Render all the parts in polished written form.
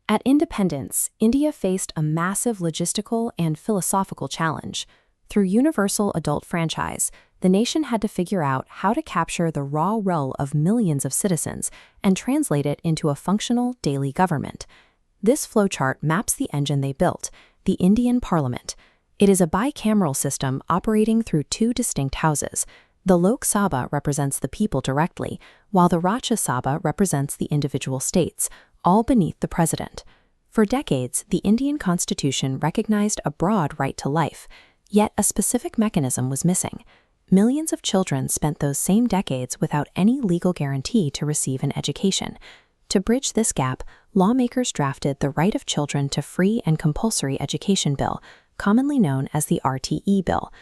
At independence, India faced a massive logistical and philosophical challenge. Through universal adult franchise, the nation had to figure out how to capture the raw will of millions of citizens and translate it into a functional daily government. This flowchart maps the engine they built, the Indian Parliament. It is a bicameral system operating through two distinct houses. The Lok Sabha represents the people directly, while the Rajya Sabha represents the individual states, all beneath the president. For decades, the Indian Constitution recognized a broad right to life, yet a specific mechanism was missing. Millions of children spent those same decades without any legal guarantee to receive an education. To bridge this gap, lawmakers drafted the Right of Children to Free and Compulsory Education Bill, commonly known as the RTE Bill.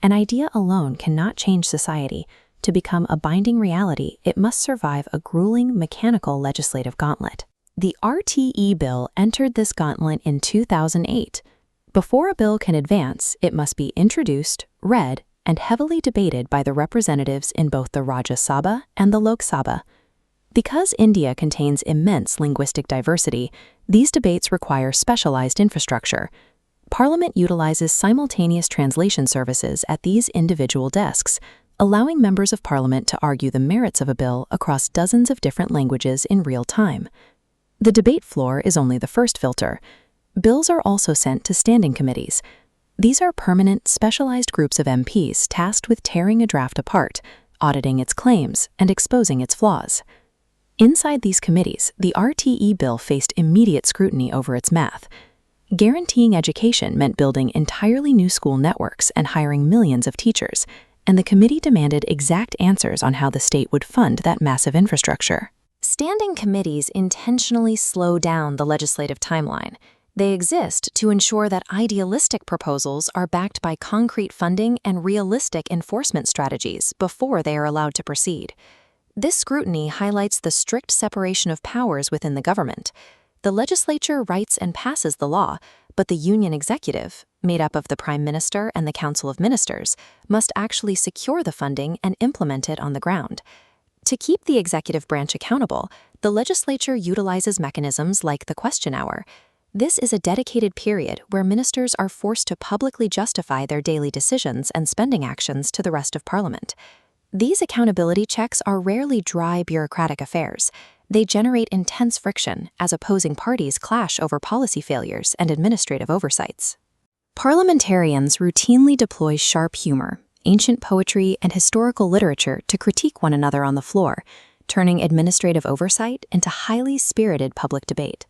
An idea alone cannot change society. To become a binding reality, it must survive a grueling, mechanical legislative gauntlet. The RTE bill entered this gauntlet in 2008. Before a bill can advance, it must be introduced, read, and heavily debated by the representatives in both the Rajya Sabha and the Lok Sabha. Because India contains immense linguistic diversity, these debates require specialized infrastructure. Parliament utilizes simultaneous translation services at these individual desks, allowing members of Parliament to argue the merits of a bill across dozens of different languages in real time. The debate floor is only the first filter. Bills are also sent to standing committees. These are permanent, specialized groups of MPs tasked with tearing a draft apart, auditing its claims, and exposing its flaws. Inside these committees, the RTE bill faced immediate scrutiny over its math. Guaranteeing education meant building entirely new school networks and hiring millions of teachers, and the committee demanded exact answers on how the state would fund that massive infrastructure. Standing committees intentionally slow down the legislative timeline. They exist to ensure that idealistic proposals are backed by concrete funding and realistic enforcement strategies before they are allowed to proceed. This scrutiny highlights the strict separation of powers within the government. The legislature writes and passes the law, but the Union Executive, made up of the Prime Minister and the Council of Ministers, must actually secure the funding and implement it on the ground. To keep the executive branch accountable, the legislature utilizes mechanisms like the question hour. This is a dedicated period where ministers are forced to publicly justify their daily decisions and spending actions to the rest of Parliament. These accountability checks are rarely dry bureaucratic affairs. They generate intense friction as opposing parties clash over policy failures and administrative oversights. Parliamentarians routinely deploy sharp humor, ancient poetry, and historical literature to critique one another on the floor, turning administrative oversight into highly spirited public debate.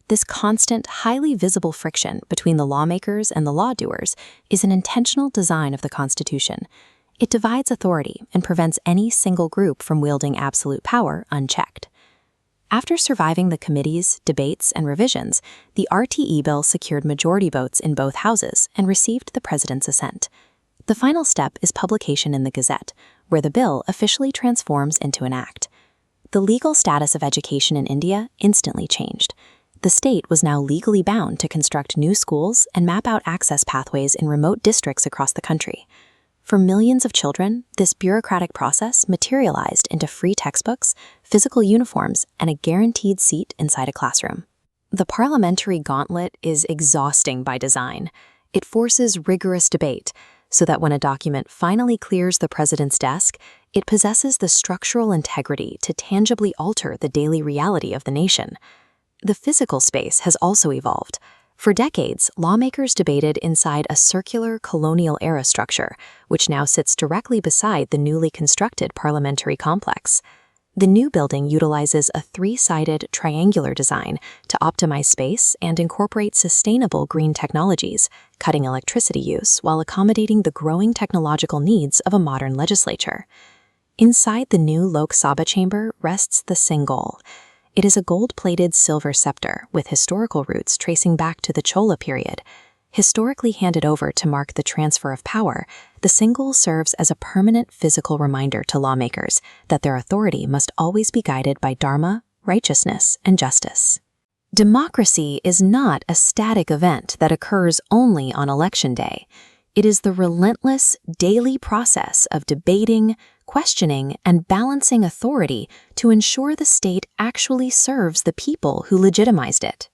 This constant, highly visible friction between the lawmakers and the lawdoers is an intentional design of the Constitution. It divides authority and prevents any single group from wielding absolute power unchecked. After surviving the committees, debates, and revisions, the RTE bill secured majority votes in both houses and received the president's assent. The final step is publication in the Gazette, where the bill officially transforms into an act. The legal status of education in India instantly changed. The state was now legally bound to construct new schools and map out access pathways in remote districts across the country. For millions of children, this bureaucratic process materialized into free textbooks, physical uniforms, and a guaranteed seat inside a classroom. The parliamentary gauntlet is exhausting by design. It forces rigorous debate, so that when a document finally clears the president's desk, it possesses the structural integrity to tangibly alter the daily reality of the nation. The physical space has also evolved. For decades, lawmakers debated inside a circular colonial-era structure, which now sits directly beside the newly constructed parliamentary complex. The new building utilizes a three-sided triangular design to optimize space and incorporate sustainable green technologies, cutting electricity use while accommodating the growing technological needs of a modern legislature. Inside the new Lok Sabha chamber rests the Singhal. It is a gold-plated silver scepter with historical roots tracing back to the Chola period. Historically handed over to mark the transfer of power, the Singhal serves as a permanent physical reminder to lawmakers that their authority must always be guided by dharma, righteousness, and justice. Democracy is not a static event that occurs only on election day. It is the relentless, daily process of debating, questioning, and balancing authority to ensure the state actually serves the people who legitimized it.